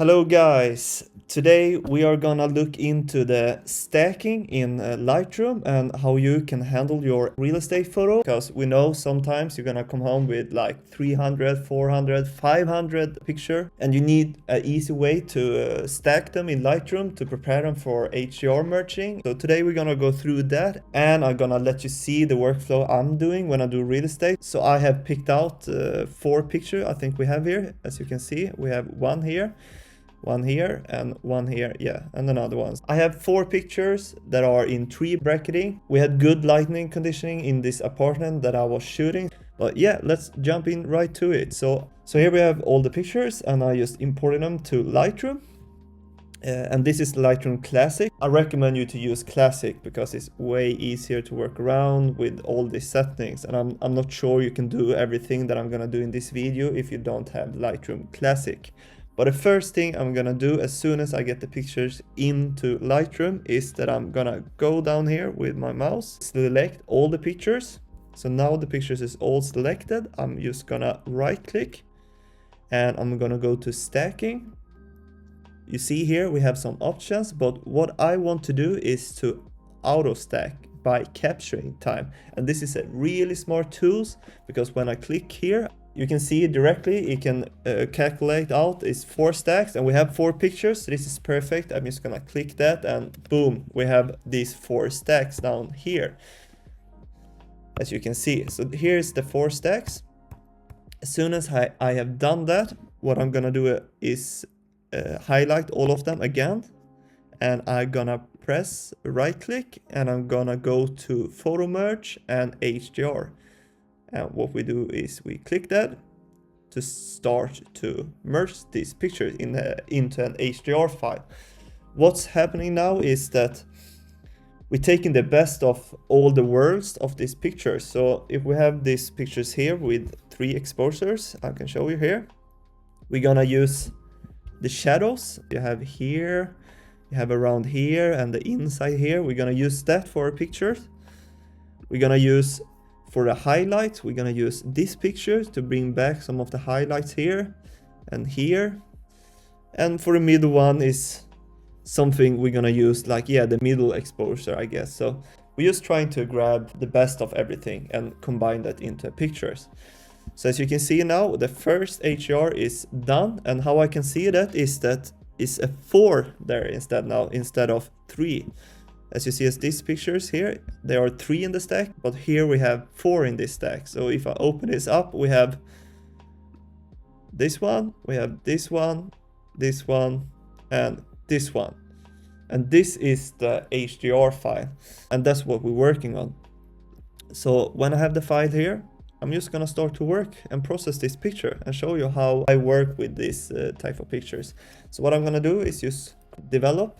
Hello guys, today we are gonna look into the stacking in Lightroom and how you can handle your real estate photo, because we know sometimes you're gonna come home with like 300, 400, 500 picture and you need an easy way to stack them in Lightroom to prepare them for HDR merging. So today we're gonna go through that and I'm gonna let you see the workflow I'm doing when I do real estate. So I have picked out 4 pictures I think we have here. As you can see, we have one here, one here and one here, yeah, and another one. I have 4 pictures that are in tree bracketing. We had good lighting conditioning in this apartment that I was shooting, but yeah, let's jump in right to it. So here we have all the pictures and I just imported them to Lightroom. And this is Lightroom Classic. I recommend you to use Classic because it's way easier to work around with all these settings, and I'm not sure you can do everything that I'm gonna do in this video if you don't have Lightroom Classic. But the first thing I'm gonna do as soon as I get the pictures into Lightroom is that I'm gonna go down here with my mouse, select all the pictures. So now the pictures is all selected. I'm just gonna right click and I'm gonna go to stacking. You see here we have some options, but what I want to do is to auto stack by capturing time. And this is a really smart tool because when I click here, you can see it directly. It can calculate out is 4 stacks and we have 4 pictures. So this is perfect. I'm just gonna click that and boom, we have these 4 stacks down here, as you can see. So here's the 4 stacks. As soon as I have done that, what I'm gonna do is highlight all of them again, and I'm gonna press right click and I'm gonna go to photo merge and HDR. And what we do is we click that to start to merge these pictures into an HDR file. What's happening now is that we're taking the best of all the worlds of these pictures. So if we have these pictures here with 3 exposures, I can show you here. We're gonna use the shadows you have here, you have around here and the inside here. We're gonna use that for our pictures. We're gonna use for the highlights, we're gonna use this picture to bring back some of the highlights here and here. And for the middle one is something we're gonna use like, yeah, the middle exposure, I guess. So we're just trying to grab the best of everything and combine that into pictures. So as you can see now, the first HDR is done, and how I can see that is that it's a 4 there instead of 3. As you see, as these pictures here, there are 3 in the stack, but here we have 4 in this stack. So if I open this up, we have this one, we have this one, and this one. And this is the HDR file, and that's what we're working on. So when I have the file here, I'm just gonna start to work and process this picture and show you how I work with this type of pictures. So what I'm gonna do is just develop.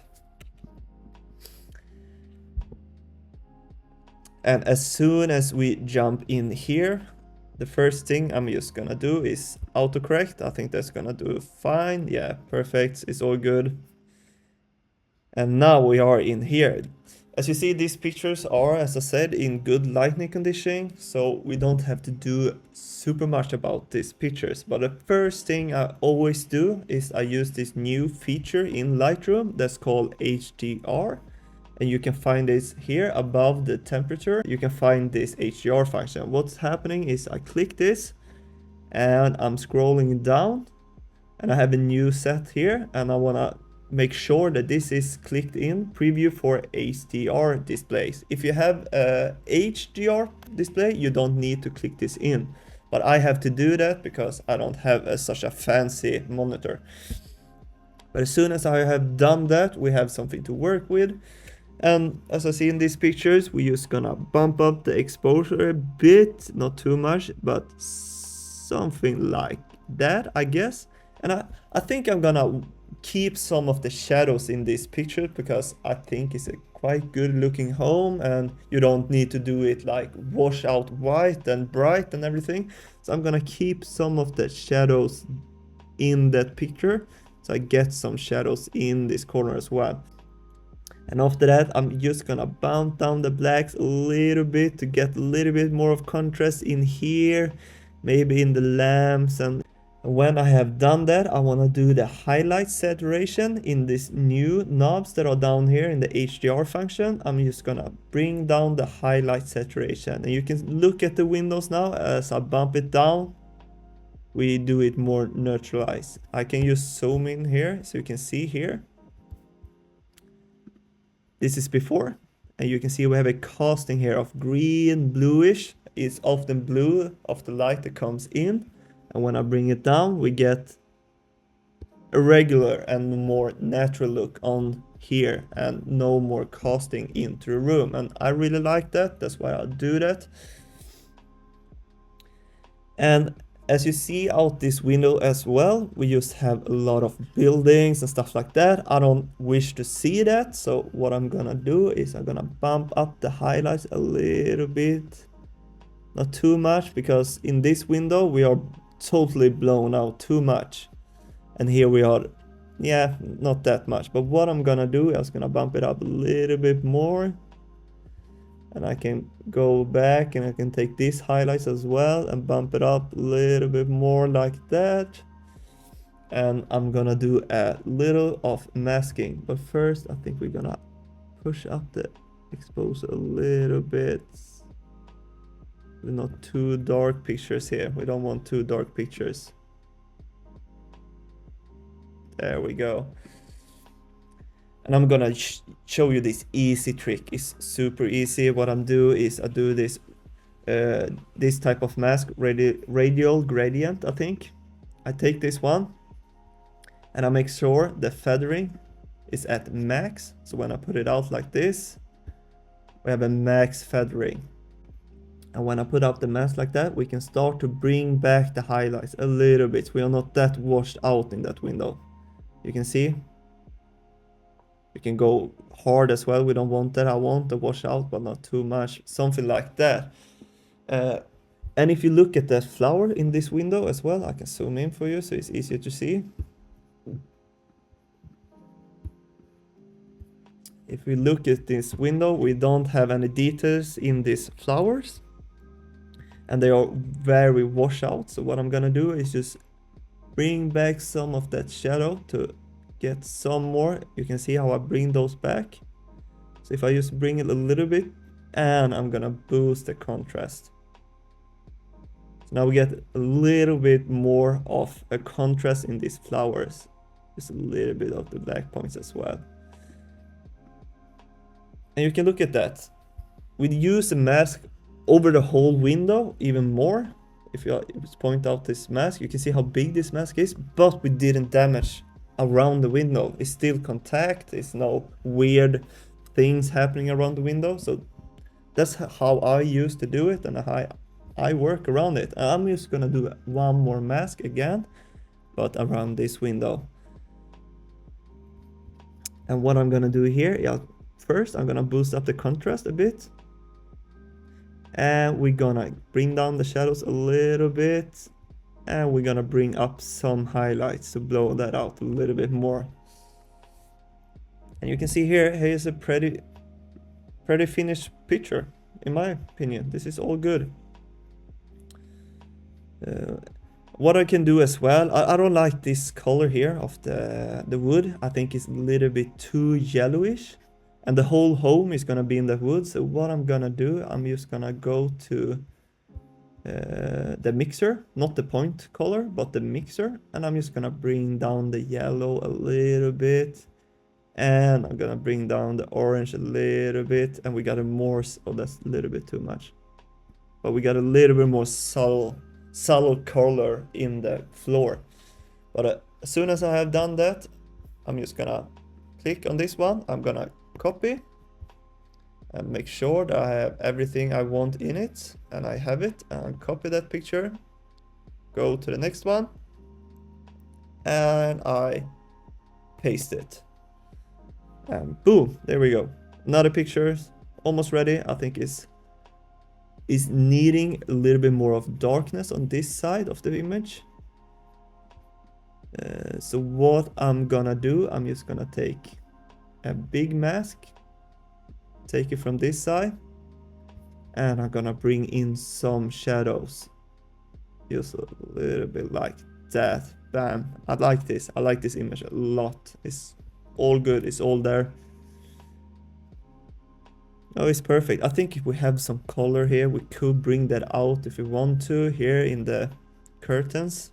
And as soon as we jump in here, the first thing I'm just gonna do is autocorrect. I think that's gonna do fine. Yeah, perfect. It's all good. And now we are in here. As you see, these pictures are, as I said, in good lighting conditioning, so we don't have to do super much about these pictures. But the first thing I always do is I use this new feature in Lightroom that's called HDR. And you can find this here above the temperature. You can find this HDR function. What's happening is I click this and I'm scrolling down and I have a new set here and I wanna make sure that this is clicked in preview for HDR displays. If you have a HDR display, you don't need to click this in, but I have to do that because I don't have such a fancy monitor. But as soon as I have done that, we have something to work with. And as I see in these pictures, we're just gonna bump up the exposure a bit, not too much, but something like that, I guess. And I think I'm gonna keep some of the shadows in this picture because I think it's a quite good looking home and you don't need to do it like wash out white and bright and everything. So I'm gonna keep some of the shadows in that picture so I get some shadows in this corner as well. And after that, I'm just gonna bump down the blacks a little bit to get a little bit more of contrast in here, maybe in the lamps and When I have done that, I want to do the highlight saturation in these new knobs that are down here in the HDR function. I'm just gonna bring down the highlight saturation, and you can look at the windows now as I bump it down. We do it more neutralized. I can just zoom in here so you can see here. This is before, and you can see we have a casting here of green, bluish. It's often blue of the light that comes in. And when I bring it down, we get a regular and more natural look on here and no more casting into the room. And I really like that. That's why I do that. And as you see out this window as well, we just have a lot of buildings and stuff like that. I don't wish to see that. So what I'm gonna do is I'm gonna bump up the highlights a little bit. Not too much, because in this window we are totally blown out too much. And here we are, yeah, not that much. But what I'm gonna do is gonna bump it up a little bit more. And I can go back and I can take these highlights as well and bump it up a little bit more like that. And I'm gonna do a little of masking. But first, I think we're gonna push up the exposure a little bit. We're not too dark pictures here. We don't want too dark pictures. There we go. And I'm gonna show you this easy trick. It's super easy. What I'm doing is I do this type of mask, radial gradient, I think. I take this one and I make sure the feathering is at max. So when I put it out like this, we have a max feathering. And when I put up the mask like that, we can start to bring back the highlights a little bit. We are not that washed out in that window. You can see. We can go hard as well. We don't want that. I want the wash out, but not too much. Something like that. And if you look at the flower in this window as well, I can zoom in for you so it's easier to see. If we look at this window, we don't have any details in these flowers. And they are very wash out. So what I'm gonna do is just bring back some of that shadow to get some more. You can see how I bring those back. So if I just bring it a little bit, and I'm gonna boost the contrast. So now we get a little bit more of a contrast in these flowers. Just a little bit of the black points as well. And you can look at that. We use the mask over the whole window even more. If you point out this mask, you can see how big this mask is, but we didn't damage around the window. It's still contact. It's no weird things happening around the window. So that's how I used to do it, and how I work around it. And I'm just gonna do one more mask again, but around this window. And what I'm gonna do here, first I'm gonna boost up the contrast a bit. And we're gonna bring down the shadows a little bit. And we're gonna bring up some highlights to blow that out a little bit more. And you can see here's a pretty finished picture, in my opinion. This is all good. What I can do as well, I don't like this color here of the wood. I think it's a little bit too yellowish. And the whole home is gonna be in the wood. So what I'm gonna do, I'm just gonna go to the mixer, not the point color, but the mixer. And I'm just gonna bring down the yellow a little bit. And I'm gonna bring down the orange a little bit. And we got a more, oh, that's a little bit too much. But we got a little bit more subtle color in the floor. But as soon as I have done that, I'm just gonna click on this one. I'm gonna copy and make sure that I have everything I want in it, and I have it, and copy that picture, go to the next one, and I paste it, and boom, there we go. Another picture almost ready. I think is needing a little bit more of darkness on this side of the image. So what I'm gonna do, I'm just gonna take a big mask, take it from this side, and I'm gonna bring in some shadows, just a little bit like that. Bam. I like this. I like this image a lot. It's all good. It's all there. Oh, it's perfect. I think if we have some color here, we could bring that out if we want to here in the curtains.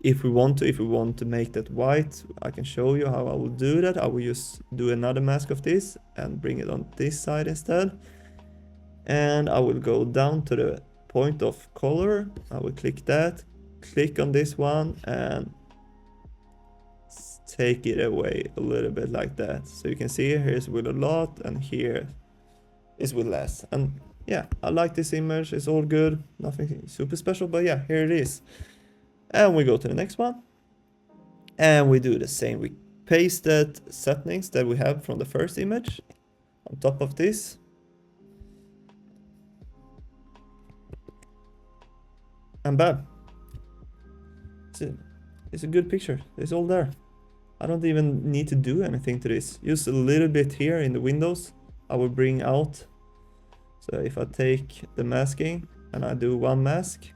If we want to make that white, I can show you how I will do that. I will just do another mask of this and bring it on this side instead. And I will go down to the point of color. I will click that, click on this one and take it away a little bit like that. So you can see here's with a lot and here is with less. And yeah, I like this image. It's all good. Nothing super special, but yeah, here it is. And we go to the next one. And we do the same. We paste that settings that we have from the first image on top of this. And bam. It's a good picture. It's all there. I don't even need to do anything to this. Just a little bit here in the windows. I will bring out. So if I take the masking and I do one mask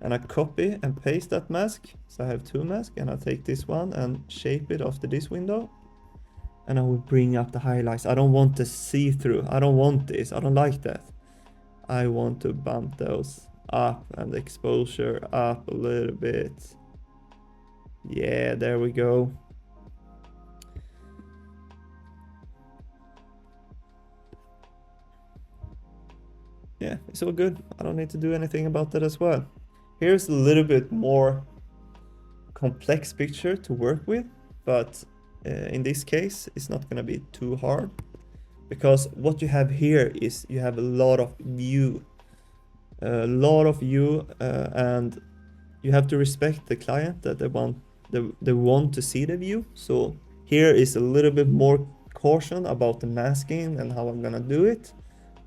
and I copy and paste that mask. So I have two masks and I take this one and shape it after this window. And I will bring up the highlights. I don't want the see-through. I don't want this. I don't like that. I want to bump those up and the exposure up a little bit. Yeah, there we go. Yeah, it's all good. I don't need to do anything about that as well. Here's a little bit more complex picture to work with, but in this case, it's not gonna be too hard because what you have here is you have a lot of view, and you have to respect the client that they want to see the view. So here is a little bit more caution about the masking and how I'm gonna do it,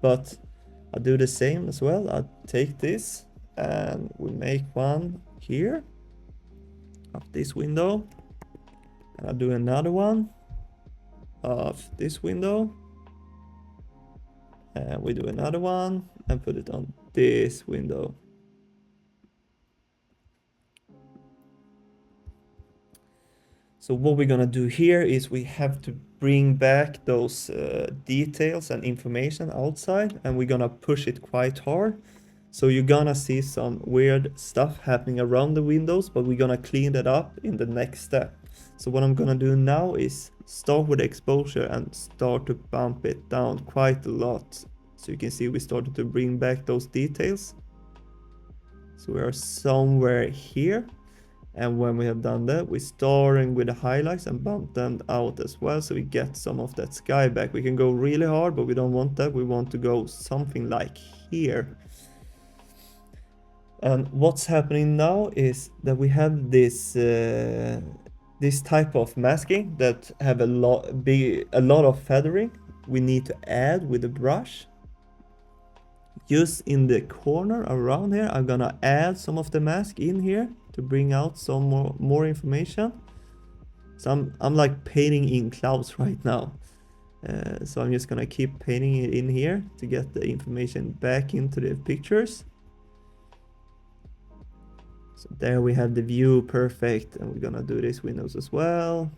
but I do the same as well. I take this and we make one here of this window, and I do another one of this window, and we do another one and put it on this window. So what we're gonna do here is we have to bring back those details and information outside, and we're gonna push it quite hard. So you're gonna see some weird stuff happening around the windows, but we're gonna clean that up in the next step. So what I'm gonna do now is start with exposure and start to bump it down quite a lot. So you can see we started to bring back those details. So we are somewhere here. And when we have done that, we're starting with the highlights and bump them out as well, so we get some of that sky back. We can go really hard, but we don't want that. We want to go something like here. And what's happening now is that we have this this type of masking that have a lot of feathering. We need to add with the brush. Just in the corner around here, I'm gonna add some of the mask in here to bring out some more information. So I'm like painting in clouds right now. So I'm just gonna keep painting it in here to get the information back into the pictures. So there we have the view, perfect. And we're gonna do these windows as well.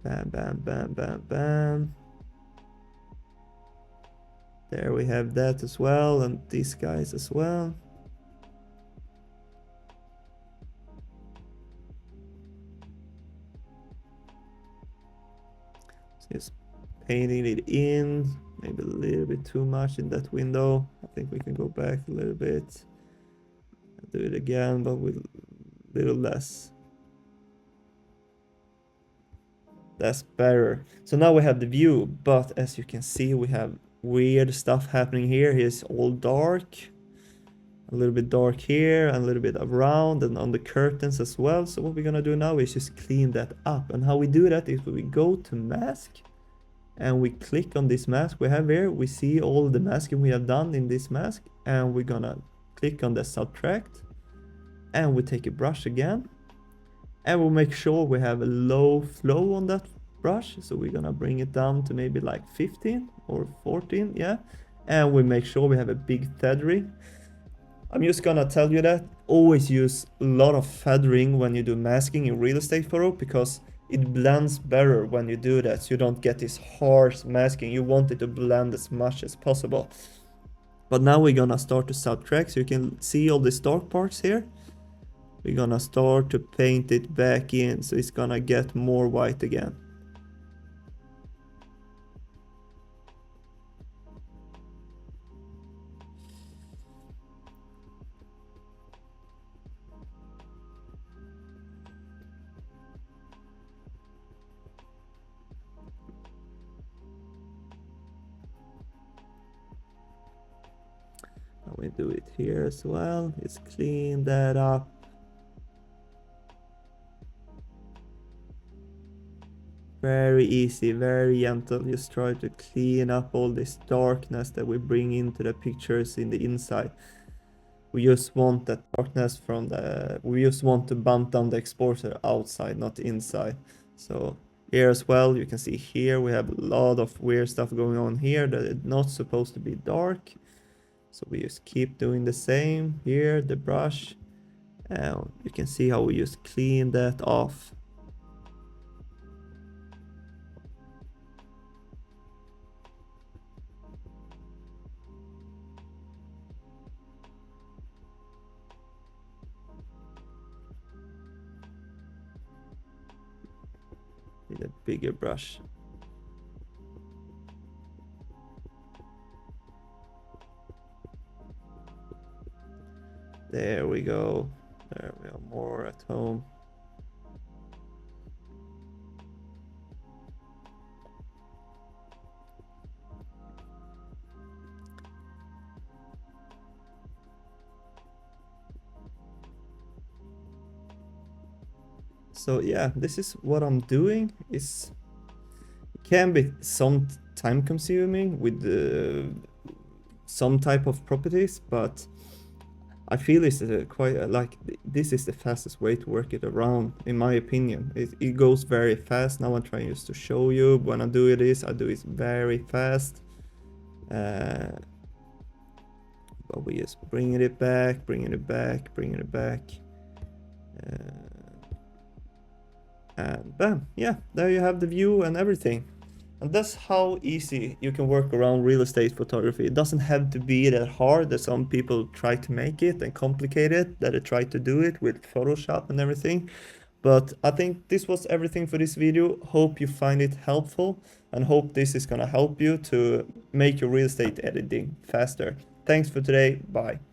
Bam, bam, bam, bam, bam. There we have that as well, and these guys as well. Just painting it in, maybe a little bit too much in that window. I think we can go back a little bit. Do it again, but with a little less. That's better. So now we have the view, but as you can see, we have weird stuff happening here. Here's all dark, a little bit dark here, and a little bit around and on the curtains as well. So what we're gonna do now is just clean that up. And how we do that is we go to mask and we click on this mask we have here. We see all the masking we have done in this mask, and we're gonna click on the subtract, and we take a brush again, and we'll make sure we have a low flow on that brush. So we're gonna bring it down to maybe like 15 or 14, yeah, and we make sure we have a big feathering. I'm just gonna tell you that always use a lot of feathering when you do masking in real estate photo, because it blends better when you do that. So you don't get this harsh masking. You want it to blend as much as possible. But now we're gonna start to subtract, so you can see all these dark parts here. We're gonna start to paint it back in, so it's gonna get more white again. We do it here as well. Let's clean that up. Very easy, very gentle. Just try to clean up all this darkness that we bring into the pictures in the inside. We just want that darkness from we just want to bump down the exposure outside, not inside. So here as well, you can see here we have a lot of weird stuff going on here that is not supposed to be dark. So we just keep doing the same here, the brush. And you can see how we just clean that off. With a bigger brush. There we go. There we are more at home. So yeah, this is what I'm doing. It can be some time consuming with some type of properties, but I feel it's quite like this is the fastest way to work it around, in my opinion. It goes very fast. Now I'm trying just to show you. When I do this, I do it very fast. But we just bringing it back, bringing it back, bringing it back. And bam, yeah, there you have the view and everything. And that's how easy you can work around real estate photography. It doesn't have to be that hard that some people try to make it and complicate it, that they try to do it with Photoshop and everything. But I think this was everything for this video. Hope you find it helpful, and hope this is gonna help you to make your real estate editing faster. Thanks for today, bye.